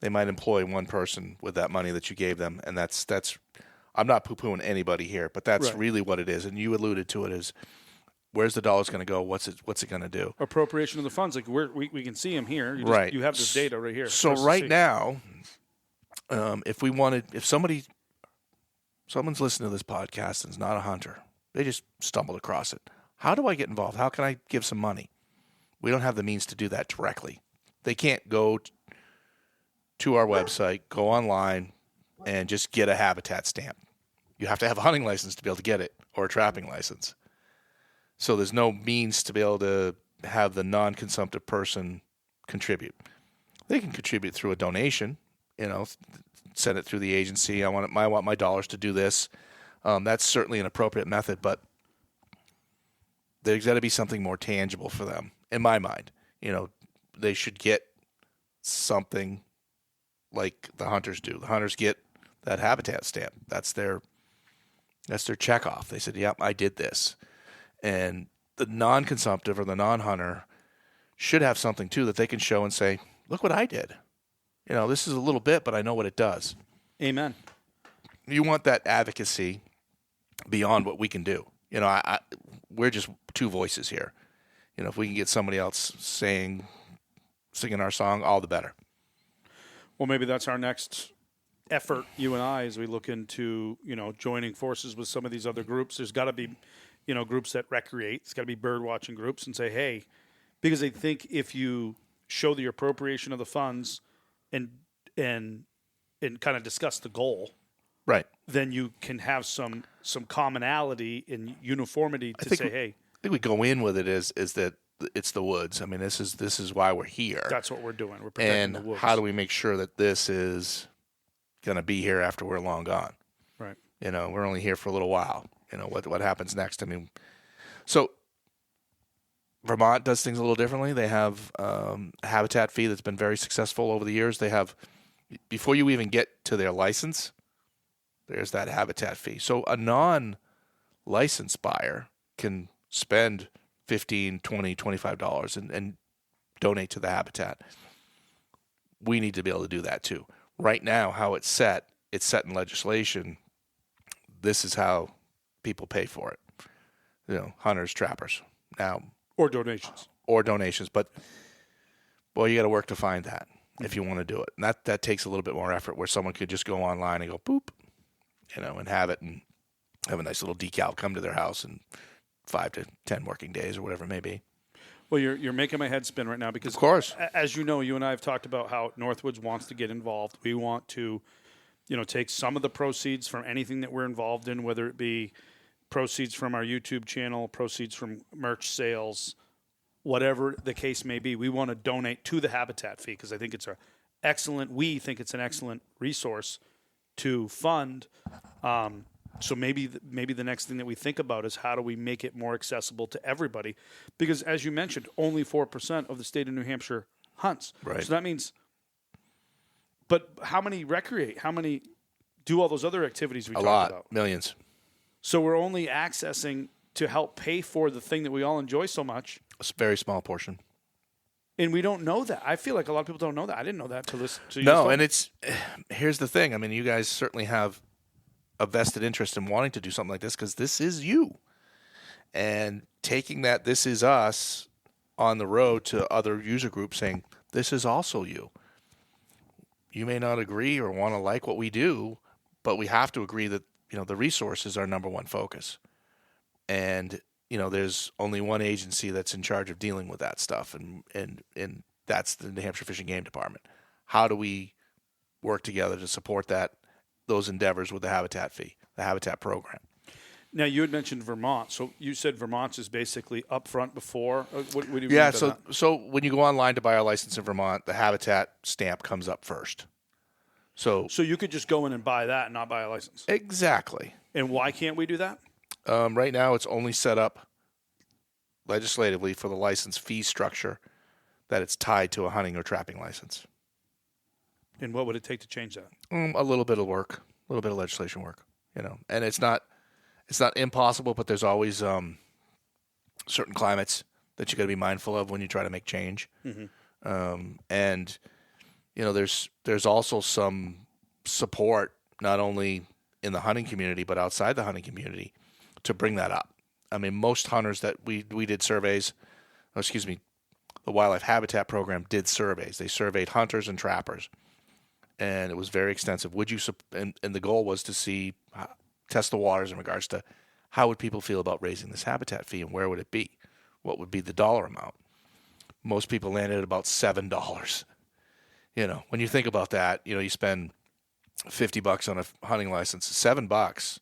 They might employ one person with that money that you gave them. And that's I'm not poo-pooing anybody here, but that's right. Really what it is. And you alluded to it as, where's the dollars going to go? What's it going to do? Appropriation of the funds. Like we can see them here. Right. You have this data right here. So right now, if someone's listening to this podcast and is not a hunter, they just stumbled across it. How do I get involved? How can I give some money? We don't have the means to do that directly. They can't go to our website, go online, and just get a habitat stamp. You have to have a hunting license to be able to get it, or a trapping license. So there's no means to be able to have the non-consumptive person contribute. They can contribute through a donation, send it through the agency. I want my dollars to do this. That's certainly an appropriate method, but there's got to be something more tangible for them, in my mind. They should get something like the hunters do. The hunters get that habitat stamp. That's their checkoff. They said, "Yep, I did this." And the non-consumptive or the non-hunter should have something too that they can show and say, "Look what I did. This is a little bit, but I know what it does." Amen. You want that advocacy beyond what we can do. We're just two voices here. If we can get somebody else singing our song, all the better. Well, maybe that's our next effort, you and I, as we look into, joining forces with some of these other groups. There's got to be, groups that recreate. It's got to be bird watching groups and say, hey, because I think if you show the appropriation of the funds and kind of discuss the goal, right, then you can have some commonality and uniformity to say, hey. I think we go in with it is that it's the woods. I mean, this is why we're here. That's what we're doing. We're protecting the woods. And how do we make sure that this is going to be here after we're long gone? Right. We're only here for a little while. What happens next? I mean, so Vermont does things a little differently. They have a habitat fee that's been very successful over the years. They have, before you even get to their license, there's that habitat fee. So a non-licensed buyer can spend $15, $20, $25 and donate to the habitat. We need to be able to do that too. Right now, how it's set in legislation. This is how people pay for it. Hunters, trappers. Now, or donations. But boy, you got to work to find that if you want to do it. And that takes a little bit more effort, where someone could just go online and go boop, and have it and have a nice little decal come to their house in 5 to 10 working days or whatever it may be. Well, you're making my head spin right now because, of course, as you know, you and I have talked about how Northwoods wants to get involved. We want to, take some of the proceeds from anything that we're involved in, whether it be proceeds from our YouTube channel, proceeds from merch sales, whatever the case may be. We want to donate to the habitat fee because I think it's we think it's an excellent resource to fund. So maybe the next thing that we think about is how do we make it more accessible to everybody? Because as you mentioned, only 4% of the state of New Hampshire hunts. Right. So that means, but how many recreate? How many do all those other activities we talked about? A lot, millions. So we're only accessing to help pay for the thing that we all enjoy so much. A very small portion. And we don't know that. I feel like a lot of people don't know that. I didn't know that till this. No, and here's the thing. I mean, you guys certainly have a vested interest in wanting to do something like this because this is you. And taking that "this is us" on the road to other user groups saying, this is also you. You may not agree or want to like what we do, but we have to agree that, the resource is our number one focus. And, there's only one agency that's in charge of dealing with that stuff, and that's the New Hampshire Fish and Game Department. How do we work together to support those endeavors with the habitat fee, the habitat program? Now, you had mentioned Vermont. So you said Vermont's is basically up front before. What do you mean by that? So when you go online to buy a license in Vermont, the habitat stamp comes up first. So you could just go in and buy that and not buy a license? Exactly. And why can't we do that? Right now, it's only set up legislatively for the license fee structure that it's tied to a hunting or trapping license. And what would it take to change that? A little bit of work, a little bit of legislation work, And it's not impossible, but there's always certain climates that you got to be mindful of when you try to make change. Mm-hmm. And there's also some support not only in the hunting community but outside the hunting community to bring that up. I mean, most hunters that we did surveys, the Wildlife Habitat Program did surveys. They surveyed hunters and trappers. And it was very extensive. And the goal was to test the waters in regards to how would people feel about raising this habitat fee and where would it be? What would be the dollar amount? most people land at about $7. When you think about that, you spend $50 on a hunting license. $7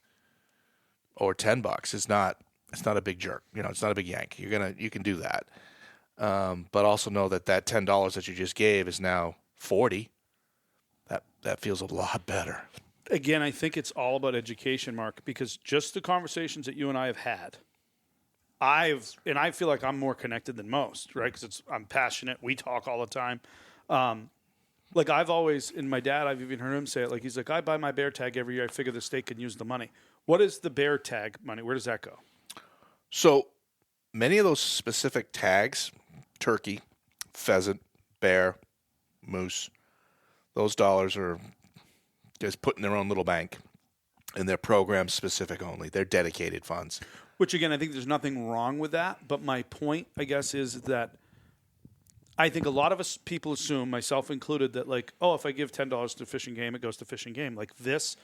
or $10 is not. It's not a big jerk. It's not a big yank. You can do that. But also know that $10 that you just gave is now $40. That feels a lot better. Again, I think it's all about education, Mark, because just the conversations that you and I have had, I feel like I'm more connected than most, right? Because I'm passionate. We talk all the time. Like I've always, and my dad, I've even heard him say it. Like he's like, I buy my bear tag every year. I figure the state can use the money. What is the bear tag money? Where does that go? So many of those specific tags, turkey, pheasant, bear, moose, those dollars are just put in their own little bank, and they're program specific only. They're dedicated funds. Which again, I think there's nothing wrong with that. But my point, I guess, is that I think a lot of us people assume, myself included, that like, oh, if I give $10 to Fish and Game, it goes to Fish and Game. Like this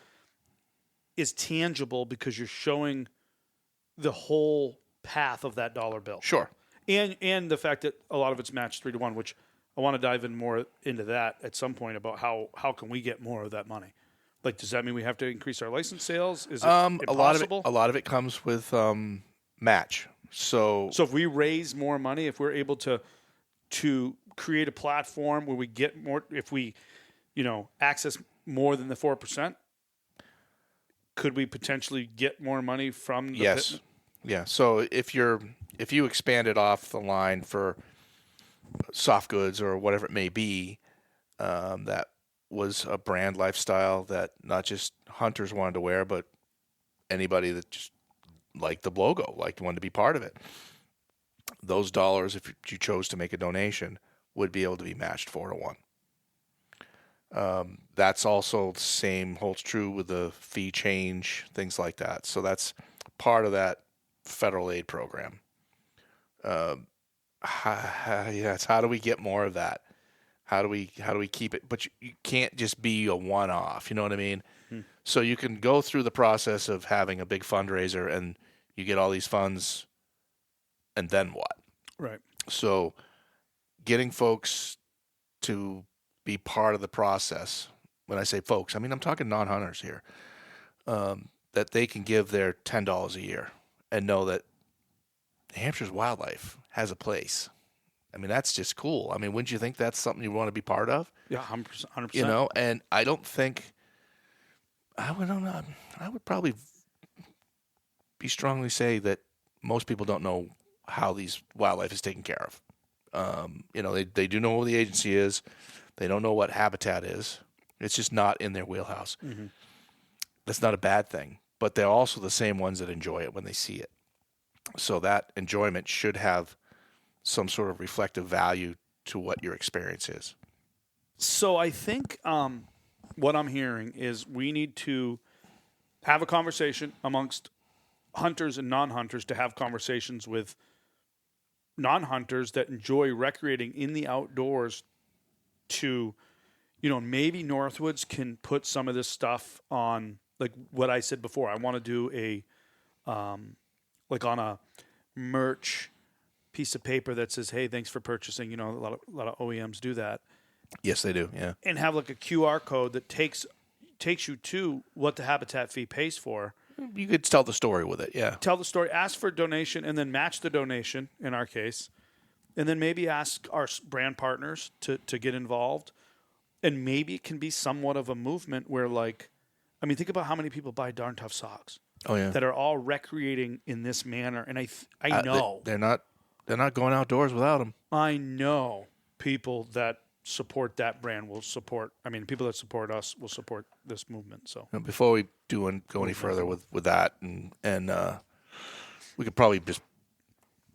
is tangible because you're showing the whole path of that dollar bill. Sure. And the fact that a lot of it's matched 3-1, which I want to dive in more into that at some point about how can we get more of that money. Like, does that mean we have to increase our license sales? Is it impossible? A lot of it comes with match. So if we raise more money, if we're able to create a platform where we get more, if we, access more than the 4%, could we potentially get more money from the Yes. Yeah. So if you expand it off the line for soft goods or whatever it may be, that was a brand lifestyle that not just hunters wanted to wear, but anybody that just liked the logo, wanted to be part of it. Those dollars, if you chose to make a donation, would be able to be matched 4-1. That's also the same holds true with the fee change, things like that. So that's part of that federal aid program. It's how do we get more of that? How do we keep it? But you can't just be a one-off. You know what I mean? So you can go through the process of having a big fundraiser and you get all these funds, and then what? Right. So getting folks to be part of the process. When I say folks, I mean I'm talking non-hunters here. That they can give their $10 a year and know that Hampshire's wildlife has a place. I mean, that's just cool. I mean, wouldn't you think that's something you want to be part of? Yeah, 100%. And I don't think I would probably be strongly say that most people don't know how these wildlife is taken care of. They do know what the agency is. They don't know what habitat is. It's just not in their wheelhouse. Mm-hmm. That's not a bad thing, but they're also the same ones that enjoy it when they see it. So that enjoyment should have some sort of reflective value to what your experience is. So I think what I'm hearing is we need to have a conversation amongst hunters and non-hunters to have conversations with non-hunters that enjoy recreating in the outdoors to, maybe Northwoods can put some of this stuff on, like what I said before. I want to do a, on a merch piece of paper that says, hey, thanks for purchasing. A lot of OEMs do that. Yes, they do. Yeah. And have like a QR code that takes you to what the habitat fee pays for. You could tell the story with it. Yeah. Tell the story, ask for a donation, and then match the donation in our case. And then maybe ask our brand partners to get involved. And maybe it can be somewhat of a movement where think about how many people buy Darn Tough socks. Oh yeah. That are all recreating in this manner. And I know. They're not going outdoors without them. I know people that support that brand will support. People that support us will support this movement. So before we go any further with that, and we could probably just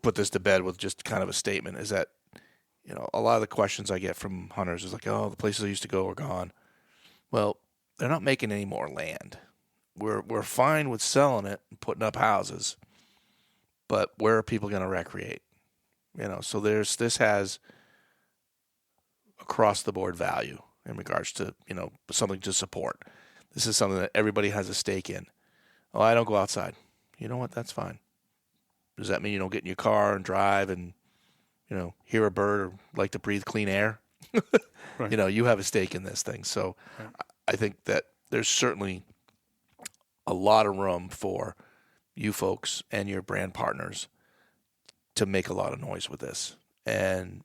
put this to bed with just kind of a statement, is that a lot of the questions I get from hunters is like, oh, the places I used to go are gone. Well, they're not making any more land. We're fine with selling it and putting up houses, but where are people going to recreate? So this has across the board value in regards to, something to support. This is something that everybody has a stake in. Oh, I don't go outside. You know what? That's fine. Does that mean you don't get in your car and drive and hear a bird or like to breathe clean air, Right. you have a stake in this thing. So Right. I think that there's certainly a lot of room for you folks and your brand partners to make a lot of noise with this and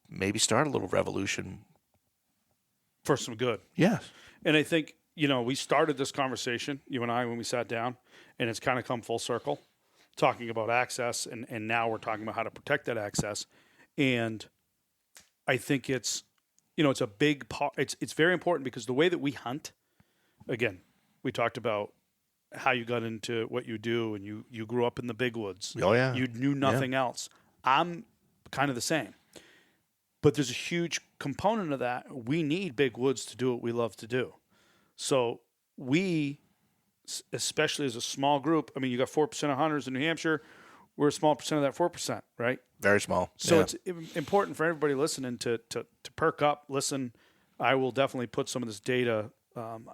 maybe start a little revolution. For some good. Yes. And I think, we started this conversation, you and I, when we sat down, and it's kind of come full circle, talking about access, and now we're talking about how to protect that access. And I think it's, it's a big part. It's very important because the way that we hunt, again, we talked about how you got into what you do, and you grew up in the big woods. Oh, yeah. You knew nothing else. I'm kind of the same. But there's a huge component of that. We need big woods to do what we love to do. So we, especially as a small group, you got 4% of hunters in New Hampshire. We're a small percent of that 4%, right? Very small. So it's important for everybody listening to perk up, listen. I will definitely put some of this data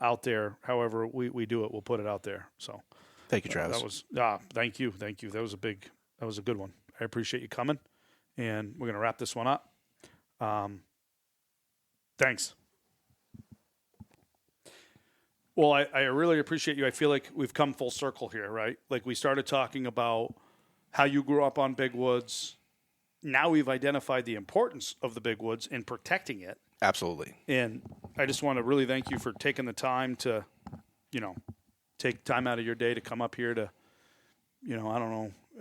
out there. However we do it, we'll put it out there. So thank you, Travis. Thank you. That was a good one. I appreciate you coming, and we're going to wrap this one up. Thanks. Well, I really appreciate you. I feel like we've come full circle here, right? Like we started talking about how you grew up on big woods. Now we've identified the importance of the big woods and protecting it. Absolutely. And I just want to really thank you for taking the time to, take time out of your day to come up here to,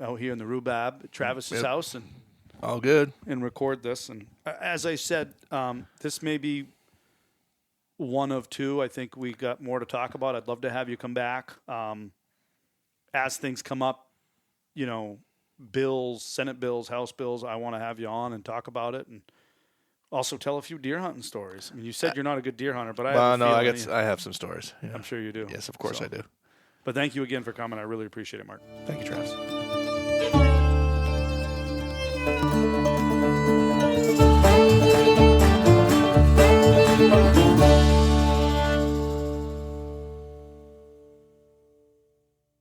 out here in the Rhubarb at Travis's house and all good and record this. And as I said, this may be one of two. I think we got more to talk about. I'd love to have you come back as things come up. Bills, Senate bills, House bills. I want to have you on and talk about it, and also tell a few deer hunting stories. You said you're not a good deer hunter, but I have some stories. Yeah. I'm sure you do. Yes, of course I do. But thank you again for coming. I really appreciate it, Mark. Thank you, Travis.